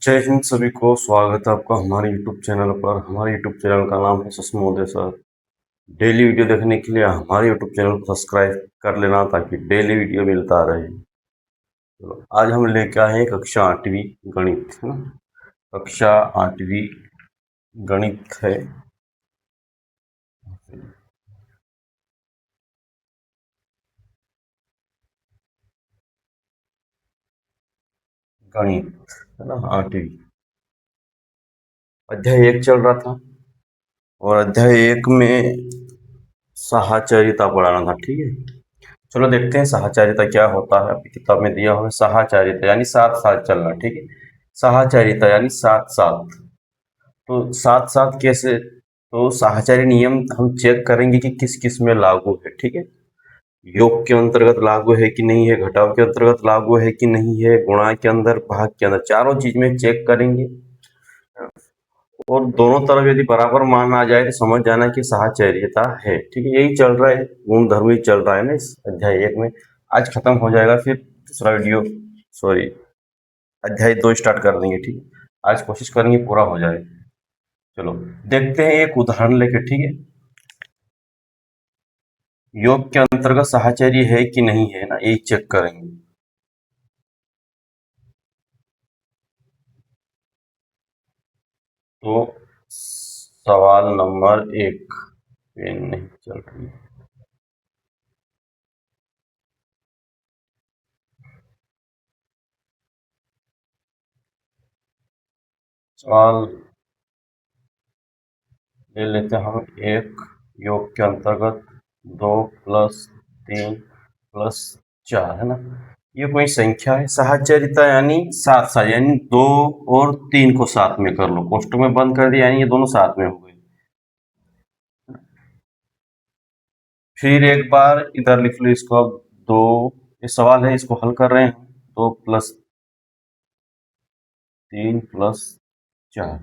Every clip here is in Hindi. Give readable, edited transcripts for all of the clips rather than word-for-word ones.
जय हिंद सभी को स्वागत है आपका हमारे यूट्यूब चैनल पर। हमारे यूट्यूब चैनल का नाम है सस्मोदय सर। डेली वीडियो देखने के लिए हमारे यूट्यूब चैनल को सब्सक्राइब कर लेना ताकि डेली वीडियो मिलता रहे। तो आज हम लेकर आए हैं कक्षा 8वीं गणित, है ना। कक्षा 8वीं गणित है। गणित है ना, 8वीं अध्याय 1 चल रहा था और अध्याय 1 में साहचर्यता पढ़ाना था। ठीक है, चलो देखते हैं साहचर्यता क्या होता है। आपकी किताब में दिया हुआ है साहचर्यता यानी साथ साथ चलना। ठीक है, साहचर्यता यानी साथ साथ। तो साथ साथ कैसे, तो साहचर्य नियम हम चेक करेंगे कि किस किस में लागू है। ठीक है, योग के अंतर्गत लागू है कि नहीं है, घटाव के अंतर्गत लागू है कि नहीं है, गुणा के अंदर, भाग के अंदर, चारों चीज में चेक करेंगे। और दोनों तरफ यदि बराबर मान आ जाए तो समझ जाना कि साहचर्यता है। ठीक है, यही चल रहा है, गुण धर्म ही चल रहा है ना इस अध्याय 1 में। आज खत्म हो जाएगा, फिर दूसरा वीडियो, सॉरी, अध्याय 2 स्टार्ट कर देंगे। ठीक है, आज कोशिश करेंगे पूरा हो जाए। चलो देखते हैं एक उदाहरण लेके। ठीक है, योग के अंतर्गत साहचर्य है कि नहीं है ना, यही चेक करेंगे। तो सवाल नंबर 1, पेन नहीं चल रही। सवाल ले लेते हैं हम। एक, योग के अंतर्गत 2 + 3 + 4 है ना, ये कोई संख्या है। साहचर्यता यानी साथ साथ, यानी 2 और 3 को साथ में कर लो, कोष्टक में बंद कर दिया, यानी ये दोनों साथ में हो गए। फिर एक बार इधर लिख लो इसको। अब 2, ये सवाल है, इसको हल कर रहे हैं। 2 + 3 + 4,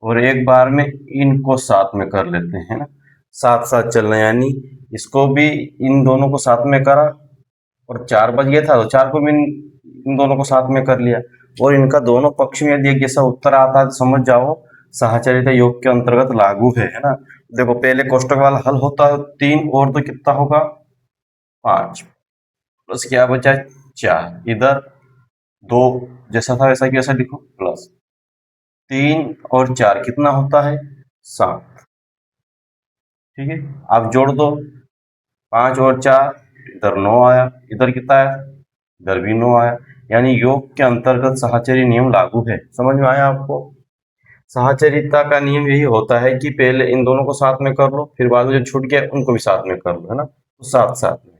और एक बार में इनको साथ में कर लेते हैं ना, साथ साथ चलना, यानी इसको भी इन दोनों को साथ में करा और 4 बच गया था तो 4 को भी इन दोनों को साथ में कर लिया। और इनका दोनों पक्ष में यदि एक जैसा उत्तर आता है तो समझ जाओ साहचर्यता योग के अंतर्गत लागू है ना। देखो पहले कोष्टक वाला हल होता है 3 और तो कितना होगा 5, प्लस क्या बचा 4, इधर 2 जैसा था वैसा की वैसा लिखो, प्लस 3 और 4 कितना होता है 7। ठीक है, आप जोड़ दो, 5 और 4, इधर 9 आया, इधर कितना आया, इधर भी 9 आया। यानी योग के अंतर्गत साहचर्य नियम लागू है। समझ में आया आपको। साहचर्यता का नियम यही होता है कि पहले इन दोनों को साथ में कर लो, फिर बाद में जो छूट गया उनको भी साथ में कर लो, है ना, तो साथ साथ में।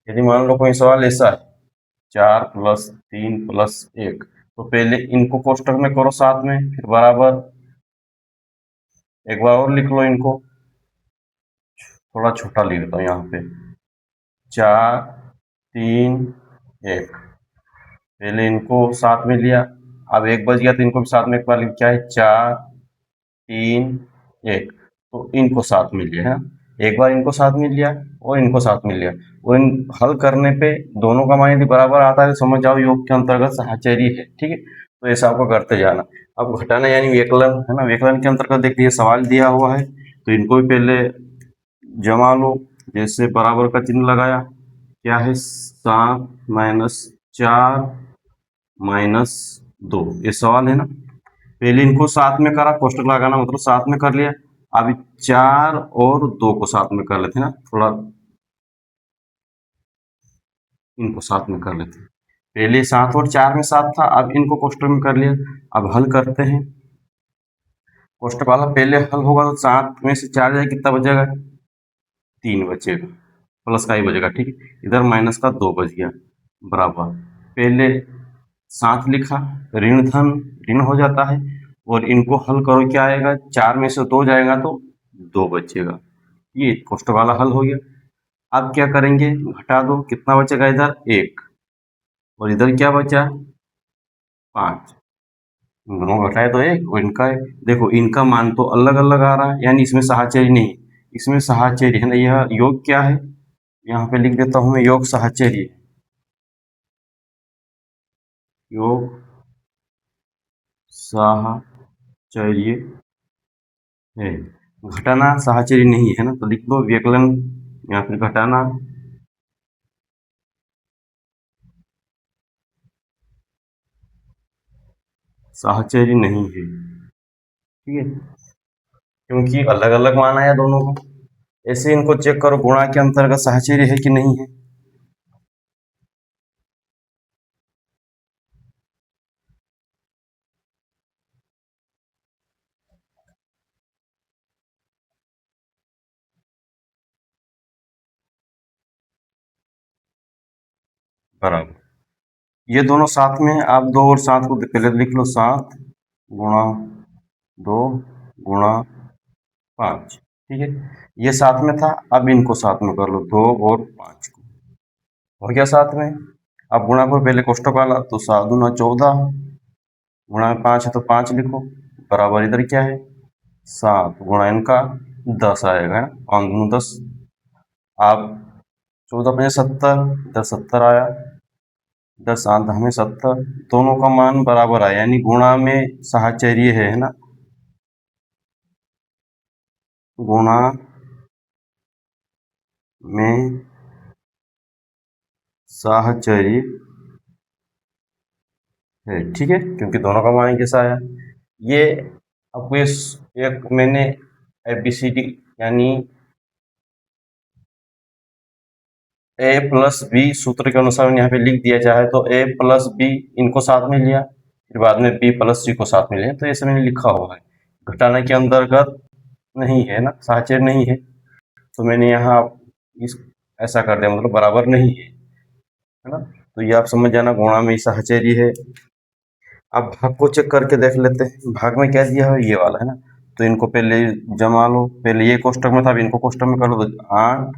यदि मान लो कोई सवाल ऐसा है 4 + 3 + 1, तो पहले इनको कोष्टक में करो साथ में, फिर बराबर, एक बार और लिख लो इनको, थोड़ा छोटा लिख देता हूँ यहाँ पे, 4 3 1, पहले इनको साथ में लिया, अब एक बच गया तो इनको भी साथ में एक बार लिख, क्या है 4 3 1, तो इनको साथ में लिया है, एक बार इनको साथ में लिया और इनको साथ में लिया, और इन हल करने पे दोनों का मान यदि बराबर आता है तो समझ जाओ योग के अंतर्गत साहचर्य है। ठीक है, तो ऐसा आपको करते जाना। अब घटाना यानी व्यकलन है ना, व्यकलन के अंतर्गत देखिए सवाल दिया हुआ है तो इनको भी पहले जमा लो। जैसे बराबर का चिन्ह लगाया, क्या है 7 - 4 - 2, ये सवाल है ना। पहले इनको साथ में करा, कोष्टक लगाना मतलब साथ में कर लिया। अब 4 और 2 को साथ में कर लेते हैं ना, थोड़ा इनको साथ में कर लेते हैं। पहले 7 और 4 में 7 था, अब इनको कोष्टक में कर लिया। अब हल करते हैं, कोष्टक वाला पहले हल होगा तो 7 में से 4 जाए कितना बचेगा 3 बचेगा, प्लस का ही बचेगा। ठीक है, इधर माइनस का 2 बच गया, बराबर, पहले 7 लिखा, ऋण धन ऋण हो जाता है, और इनको हल करो क्या आएगा, 4 में से 2 जाएगा तो 2 बचेगा। ये कोष्टक वाला हल हो गया। अब क्या करेंगे, घटा दो, कितना बचेगा इधर 1, और इधर क्या बचा 5, दोनों घटाए तो 1 और इनका 1। देखो इनका मान तो अलग अलग आ रहा है, यानी इसमें साहचर्य नहीं, इसमें साहचर्य है ना। यह योग क्या है, यहाँ पे लिख देता हूं मैं, योग साहचर्य, योग साहचर्य है। घटाना साहचर्य नहीं है ना, तो लिख दो व्यकलन या फिर घटाना साहचर्य नहीं है। ठीक है, क्योंकि अलग अलग मान आया दोनों का। ऐसे इनको चेक करो, गुणा के अंतर्गत साहचर्य है कि नहीं है। बराबर, ये दोनों साथ में, आप 2 और 7 को पहले लिख लो, 7 गुणा 2 गुणा 5। ठीक है, ये साथ में था, अब इनको साथ में कर लो, 2 और 5 को हो गया साथ में। अब गुणा को पहले कोष्ठक वाला, तो 7 दूना 14 गुणा में 5 है तो 5 लिखो, बराबर इधर क्या है 7 गुणा इनका 10 आएगा, 5 दूना 10। आप 14 5 70, इधर 70 आया, इधर 7 हमें 70, दोनों का मान बराबर आया, यानी गुणा में साहचर्य है ना, गुणा में साहचर्य है। ठीक है, क्योंकि दोनों का मान कैसा आया। ये आपको एक मैंने ABCD यानी A प्लस बी सूत्र के अनुसार यहाँ पे लिख दिया, चाहे तो A प्लस बी इनको साथ में लिया, फिर बाद में B प्लस सी को साथ में लिया, तो ऐसे मैंने लिखा हुआ है। घटाना के अंतर्गत नहीं है ना, साहचर्य नहीं है, तो मैंने यहाँ इस ऐसा कर दिया, मतलब बराबर नहीं है ना। तो ये आप समझ जाना, गुणा में साहचर्य है। अब भाग को चेक करके देख लेते हैं, भाग में क्या दिया है, ये वाला है ना, तो इनको पहले जमा लो, पहले ये कोष्टक में था, अब इनको कोष्टक में कर लो, तो 8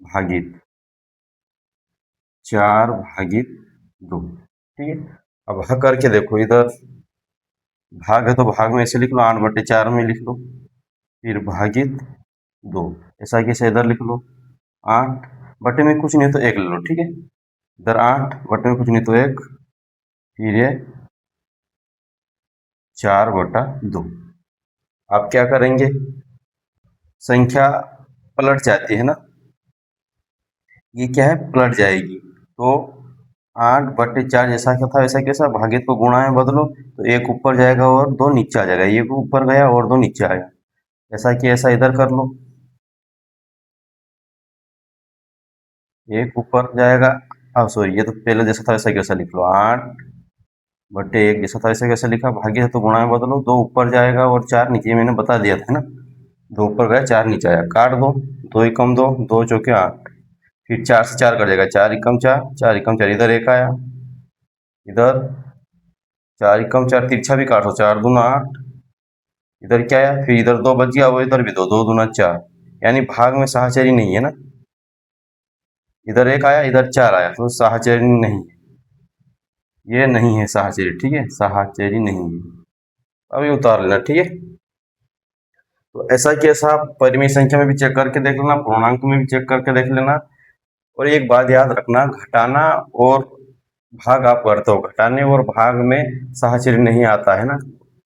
भागित 4 भागित 2। ठीक है, अब भाग करके देखो, इधर भाग है तो भाग में ऐसे लिख लो, 8/4 में लिख लो, फिर भागित 2, ऐसा कैसे इधर लिख लो, 8 बटे में कुछ नहीं तो 1 ले लो। ठीक है, इधर 8 बटे में कुछ नहीं तो 1, फिर ये 4/2। आप क्या करेंगे, संख्या पलट जाती है ना, ये क्या है पलट जाएगी, तो 8/4 जैसा क्या था वैसा कैसा, भागित को गुणा में बदलो, तो 1 ऊपर जाएगा और 2 नीचे आ जाएगा, 1 ऊपर गया और 2 नीचे आया, ऐसा कि ऐसा इधर कर लो, 1 ऊपर जाएगा, अब सॉरी, ये तो पहले जैसा था वैसा कैसा लिख लो, 8/1 जैसा था वैसा कैसा लिखा, भाग्य है तो गुणा में बदलो, 2 ऊपर जाएगा और 4 नीचे, मैंने बता दिया था ना, 2 ऊपर गया 4 नीचे आया, काट दो, 2 एकम 2, 2 चौके 8, फिर 4 से 4 कट जाएगा, 4 एकम 4, 4 एकम 4, इधर 1 आया, इधर 4 एकम 4, तिरछा भी काटो, 4 दूना 8, इधर क्या आया, फिर इधर 2 बच गया, वो इधर भी 2, 2 दूना 4, यानी भाग में साहचर्य नहीं है ना, इधर 1 आया इधर 4 आया, तो साहचर्य नहीं, ये नहीं है साहचर्य। ठीक है, साहचर्य नहीं है, अभी उतार लेना। ठीक है, तो ऐसा कि ऐसा आप परिमेय संख्या में भी चेक करके देख लेना, पूर्णांक में भी चेक करके देख लेना। और एक बात याद रखना, घटाना और भाग आप करते हो, घटाने और भाग में साहचर्य नहीं आता है ना,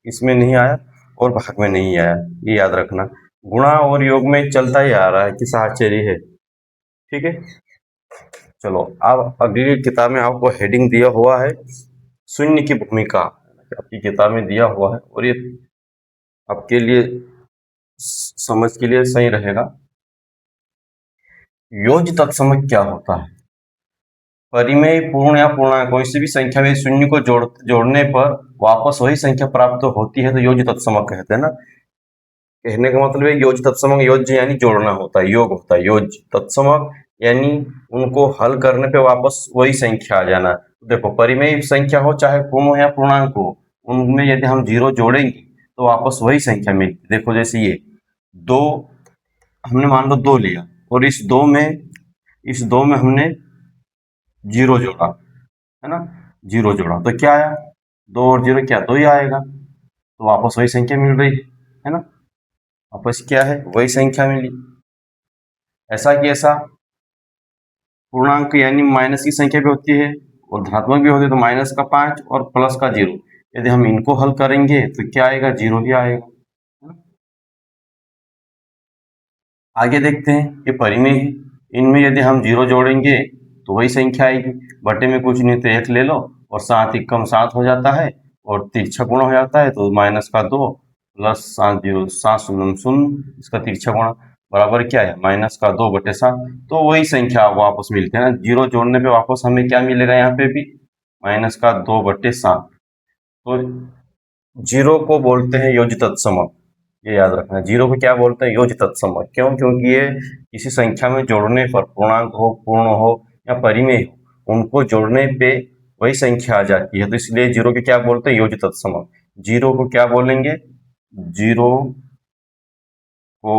इसमें नहीं आया और भाग में नहीं आया, ये याद रखना। गुणा और योग में चलता ही आ रहा है कि साहचर्य है। ठीक है, चलो अब अगली किताब में आपको हेडिंग दिया हुआ है शून्य की भूमिका, आपकी किताब में दिया हुआ है, और ये आपके लिए समझ के लिए सही रहेगा। योज्य तत्समक क्या होता है, परिमेय पूर्ण या पूर्णांक कोई सी भी संख्या में शून्य को जोड़ने पर वापस वही संख्या प्राप्त होती है, तो योज्य तत्समक कहते हैं ना। कहने का मतलब है योज्य तत्समक, योज्य यानी जोड़ना होता है, योग होता है, योज्य तत्समक यानी उनको हल करने पे वापस वही संख्या आ जाना। देखो, परिमेय संख्या हो चाहे पूर्ण हो या पूर्णांक हो, उनमें यदि हम 0 जोड़ेंगे तो वापस वही संख्या मिलती। देखो जैसे ये 2, हमने मान लो 2 लिया, और इस दो में हमने 0 जोड़ा, है ना, 0 जोड़ा तो क्या आया, 2 और 0 क्या, 2 ही आएगा, तो वापस वही संख्या मिल रही है ना, वापस क्या है वही संख्या मिली। ऐसा कि ऐसा पूर्णांक यानी माइनस की संख्या भी होती है और धनात्मक भी होती है, तो -5 और +0, यदि हम इनको हल करेंगे तो क्या आएगा, 0 ही आएगा, है ना। आगे देखते हैं, ये परिमेय है, इनमें यदि हम 0 जोड़ेंगे तो वही संख्या आएगी, बटे में कुछ नहीं तो 1 ले लो और 7 एकम 7 हो जाता है और तिरछा गुणा हो जाता है, तो -2 प्लस 7 0 7 शून्य शून्य, इसका तिरछा गुणा बराबर क्या है, -2 बटे 7। तो वही संख्या वापस मिलती है ना, 0 जोड़ने पे वापस हमें क्या मिलेगा, यहाँ पे भी -2 बटे 7। तो 0 को बोलते हैं योज्य तत्समक, ये याद रखना। 0 को क्या बोलते हैं, योज्य तत्समक। क्यों, क्योंकि ये किसी संख्या में जोड़ने पर, पूर्णांक हो, पूर्ण हो या परिमेय हो, उनको जोड़ने पे वही संख्या आ जाती है, तो इसलिए 0 के क्या बोलते हैं, योज्य तत्समक। 0 को क्या बोलेंगे, 0 को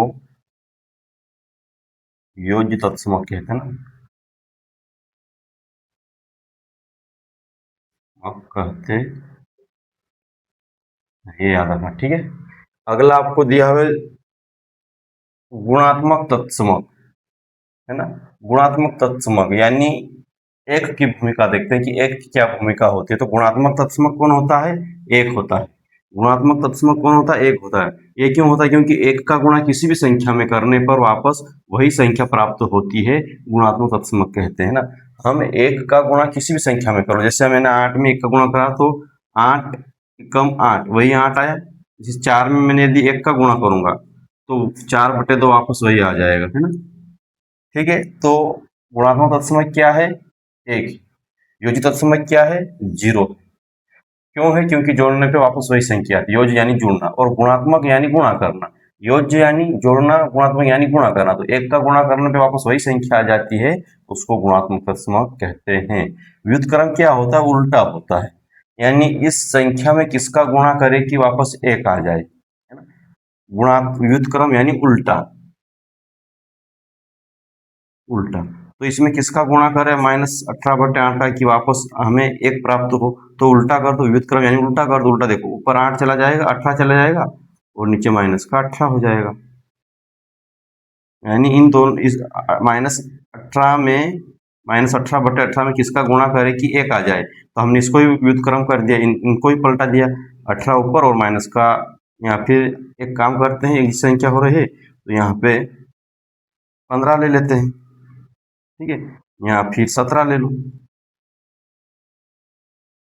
योज्य तत्समक कहते हैं ना, आप कहते, ये याद रखना, ठीक है। अगला आपको दिया हुआ गुणात्मक तत्समक, है ना। गुणात्मक तत्समक यानी एक की भूमिका देखते हैं कि एक की क्या भूमिका होती है। तो गुणात्मक तत्समक कौन होता है, एक होता है। गुणात्मक तत्समक कौन होता है, एक होता है। ये क्यों होता है, क्योंकि एक का गुणा किसी भी संख्या में करने पर वापस वही संख्या प्राप्त होती है, गुणात्मक तत्समक कहते हैं ना। हम एक का गुणा किसी भी संख्या में करो, जैसे मैंने 8 में 1 का गुणा करा तो 8 कम 8 वही 8 आया। जिस 4 में मैंने यदि 1 का गुणा करूंगा तो 4 बटे 2 वापस वही आ जाएगा, है ना। ठीक है, तो गुणात्मक तत्समक क्या है, एक। योज्य तत्समक क्या है, 0। क्यों है, क्योंकि जोड़ने पे वापस वही संख्या आती है। योज्य यानी जुड़ना और गुणात्मक यानी गुणा करना। योज्य यानी जोड़ना, गुणात्मक यानी गुणा करना। तो एक का गुणा करने पे वापस वही संख्या आ जाती है, उसको गुणात्मक तत्समक कहते हैं। व्युत्क्रम क्या होता है, उल्टा होता है, यानी इस संख्या में किसका गुणा करे कि वापस एक आ जाए, है ना। गुणा व्युत्क्रम यानी उल्टा, उल्टा। तो इसमें किसका गुणा करें, -18 बटे 8 की वापस हमें एक प्राप्त हो, तो उल्टा कर दो, व्युत्क्रम यानी उल्टा कर दो। उल्टा देखो, ऊपर 8 चला जाएगा, 18 चला जाएगा और नीचे -18 हो जाएगा। यानी इन दोनों, इस -18 में, -18 बटे 18 में किसका गुणा करे कि एक आ जाए, तो हमने इसको ही व्युत्क्रम कर दिया, इनको ही पलटा दिया। 18 ऊपर और माइनस का यहाँ, फिर एक काम करते हैं, एक संख्या हो रही है तो यहाँ पे 15 ले लेते हैं, ठीक है। यहाँ फिर 17 ले लो,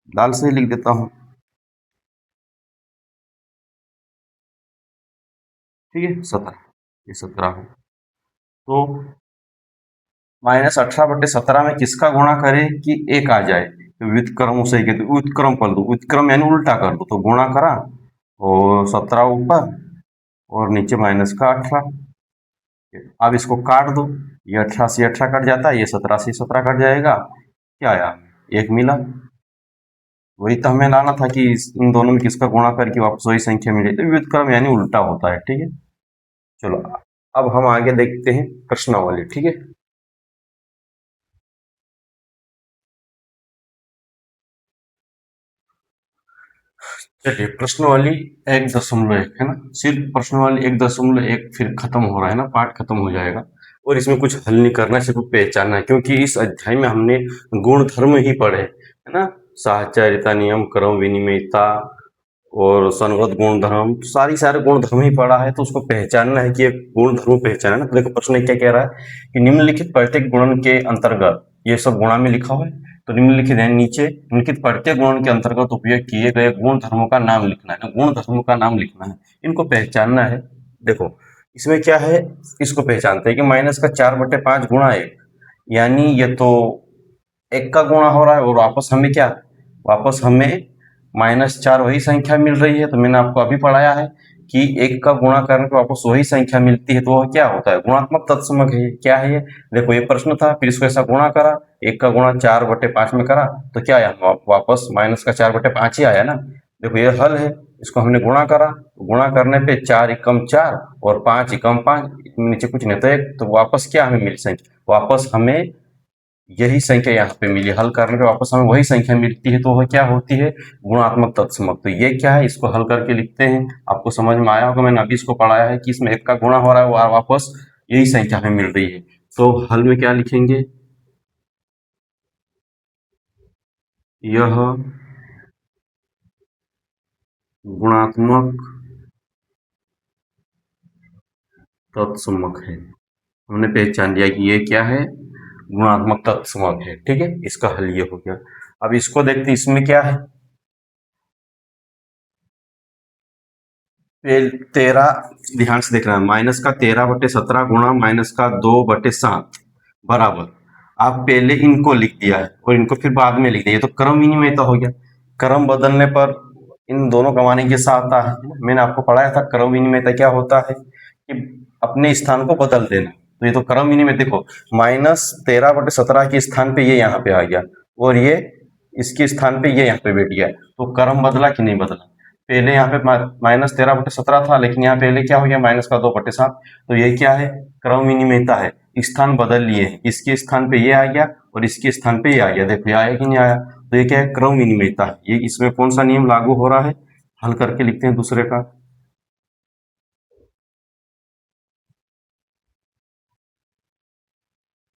लाल से ही लिख देता हूँ, ठीक है। 17, ये 17 है। तो -18 बटे 17 में किसका गुणा करें कि एक आ जाए, तो व्युत्क्रम उसे कहते, व्युत्क्रम कर दो। व्युत्क्रम यानी उल्टा कर दो, तो गुणा करा और 17 ऊपर और नीचे -18। अब इसको काट दो, ये 18 से 18 कट जाता है, ये 17 से 17 कट जाएगा, क्या आया, एक मिला। वही तो हमें लाना था कि इन दोनों में किसका गुणा करके वापस वही संख्या मिले, तो व्युत्क्रम यानी उल्टा होता है, ठीक है। चलो, अब हम आगे देखते हैं प्रश्नावली, ठीक है। चलिए, प्रश्नावली 1.1 है ना, सिर्फ प्रश्नावली 1.1 फिर खत्म हो रहा है ना, पाठ खत्म हो जाएगा और इसमें कुछ हल नहीं करना है, सिर्फ पहचानना है, क्योंकि इस अध्याय में हमने गुणधर्म ही पढ़े, है ना। साहचर्यता, नियम, क्रम, विनिमयता और संगत गुणधर्म, सारे गुणधर्म ही पढ़ा है, तो उसको पहचानना है कि ये गुणधर्म पहचाना है ना। तो देखो, प्रश्न क्या कह रहा है कि निम्नलिखित प्रत्येक गुणन के अंतर्गत, ये सब गुणा में लिखा हुआ है, तो निम्नलिखित है नीचे, निम्नलिखित प्रत्येक गुणन के अंतर्गत उपयोग किए गए गुण धर्मों का नाम लिखना है, गुण धर्मों का नाम लिखना है, इनको पहचानना है। देखो, इसमें क्या है, इसको पहचानते हैं कि -4/5 गुणा 1, यानी ये तो एक का गुणा हो रहा है और वापस हमें क्या, वापस हमें -4 वही संख्या मिल रही है। तो मैंने आपको अभी पढ़ाया है कि एक का गुणा करने पर वापस वही संख्या मिलती है, तो वह क्या होता है, गुणात्मक तत्समक है। क्या है ये, देखो, ये प्रश्न था, फिर इसको ऐसा गुणा करा, एक का गुणा 4/5 में करा, तो क्या आया, वापस -4/5 ही आया ना। देखो, ये हल है, इसको हमने गुणा करा, गुणा करने पे 4 एकम 4 और 5 एकम 5, नीचे कुछ नहीं, तो एक, तो वापस क्या हमें मिल संख्या, वापस हमें यही संख्या यहाँ पे मिली, हल करने पे वापस हमें वही संख्या मिलती है, तो वह क्या होती है, गुणात्मक तत्समक। तो ये क्या है, इसको हल करके लिखते हैं। आपको समझ में आया होगा, मैंने अभी इसको पढ़ाया है कि इसमें एक का गुणा हो रहा है और वापस यही संख्या हमें मिल रही है। तो हल में क्या लिखेंगे, यह गुणात्मक तत्समक है। हमने पहचान लिया कि ये क्या है, गुणात्मक तत्समक है। ठीक है, इसका हल ये हो गया। अब इसको देखते इसमें क्या है। 13, ध्यान से देख रहे हैं, माइनस का 13/17 गुणा माइनस का 2/7 बराबर। आप पहले इनको लिख दिया है और इनको फिर बाद में लिख दिया, ये तो क्रम विनिमयता हो गया। क्रम बदलने पर इन दोनं का मान एक जैसा आता है। मैंने आपको पढ़ाया था क्रम विनिमयता क्या होता है, कि अपने स्थान को बदल देना। तो ये तो क्रम विनिमय, देखो -13/17 के स्थान पे ये यहाँ पे आ गया और ये इसके स्थान पे ये यहाँ पे बैठ गया, तो क्रम बदला कि नहीं बदला। पहले यहाँ पे -13/17 था, लेकिन यहाँ पहले क्या हो गया, माइनस का 2/7। तो ये क्या है, क्रम विनिमयता है। स्थान बदल लिए, इसके स्थान पे ये आ गया और इसके स्थान पे ये आ गया। देखो ये आया कि नहीं आया, तो ये क्या है, क्रम विनिमयता है। ये इसमें कौन सा नियम लागू हो रहा है, हल करके लिखते हैं दूसरे का।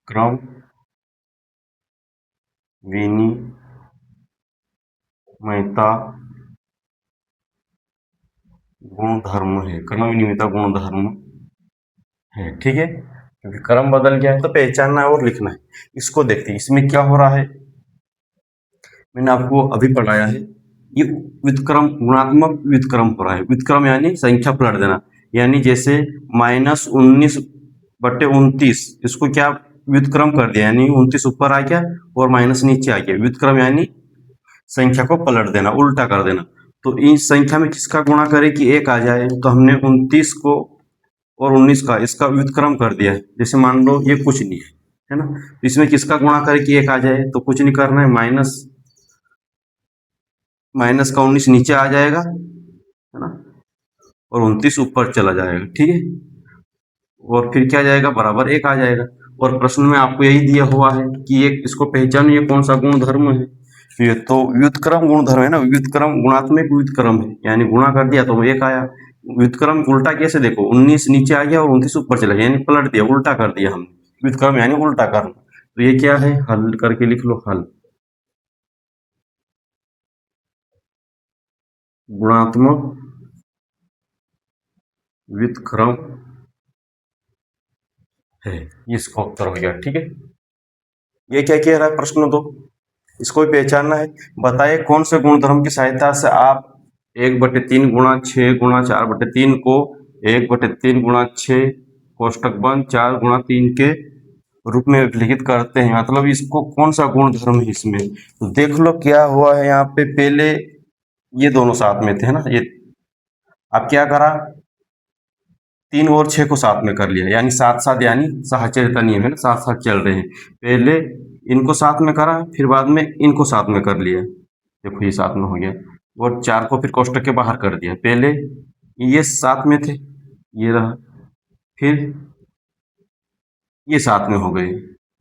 क्रम विनिमयता गुणधर्म है, क्रम विनिमयता गुणधर्म है। ठीक है, क्योंकि क्रम बदल गया है तो पहचानना है और लिखना है। इसको देखते हैं, इसमें क्या हो रहा है। मैंने आपको अभी पढ़ाया है, ये व्युत्क्रम, गुणात्मक व्युत्क्रम हो रहा है। व्युत्क्रम यानी संख्या पलट देना, यानी जैसे -19/29, इसको क्या व्युत्क्रम कर दिया, यानी 29 ऊपर आ गया और माइनस नीचे आ गया। व्युत्क्रम यानी संख्या को पलट देना, उल्टा कर देना। तो इस संख्या में किसका गुणा करें कि एक आ जाए, तो हमने 29 को और 19 का इसका व्युत्क्रम कर दिया है। जैसे मान लो ये कुछ नहीं है ना, इसमें किसका गुणा करें कि एक आ जाए, तो कुछ नहीं करना है, माइनस का 19 नीचे आ जाएगा, है ना, और 29 ऊपर चला जाएगा। ठीक है, और फिर क्या जाएगा, बराबर एक आ जाएगा। और प्रश्न में आपको यही दिया हुआ है कि ये इसको पहचानो, ये कौन सा गुणधर्म है। ये तो व्युत्क्रम गुणधर्म है ना, व्युत्क्रम गुणात्मक व्युत्क्रम है, यानी गुणा कर दिया तो एक आया। व्युत्क्रम उल्टा कैसे, देखो 19 नीचे आ गया और 29 ऊपर चला गया, यानी पलट दिया, उल्टा कर दिया हमने। व्युत्क्रम यानी उल्टा करना। तो ये क्या है, हल करके लिख लो, हल गुणात्मक व्युत्क्रम है। ये इसका उत्तर हो गया। ठीक है, ये क्या कह रहा है प्रश्न दो, इसको भी पहचानना है। बताइए कौन से गुणधर्म की सहायता से आप 1/3 गुणा 6 गुणा 4/3 को 1/3 गुणा 6 कोष्टक बंद 4 गुणा 3 के रूप में लिखित करते हैं। मतलब इसको कौन सा गुणधर्म है इसमें, तो देख लो क्या हुआ है यहाँ पे। पहले ये दोनों साथ में थे ना, ये अब क्या करा, 3 और 6 को साथ में कर लिया, यानी साथ साथ, यानी साहचर्यता नियम है ना, साथ साथ चल रहे हैं। पहले इनको साथ में करा, फिर बाद में इनको साथ में कर लिया। देखो ये साथ में हो गया, और 4 को फिर कोष्टक के बाहर कर दिया। पहले ये साथ में थे, ये रहा, फिर ये साथ में हो गए।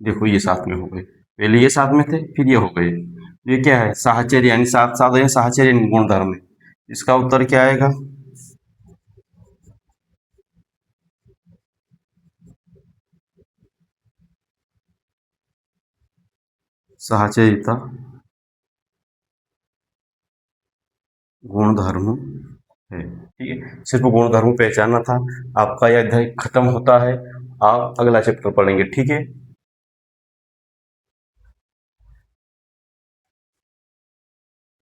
देखो ये साथ में हो गए, पहले ये साथ में थे फिर ये हो गए। ये क्या है, साहचर्य, यानी साथ साथ है, साहचर्य गुणधर्म है। इसका उत्तर क्या आएगा, साहचर्यता गुणधर्म है। ठीक है, सिर्फ गुणधर्म पहचानना था। आपका यह अध्याय खत्म होता है, आप अगला चैप्टर पढ़ेंगे। ठीक है।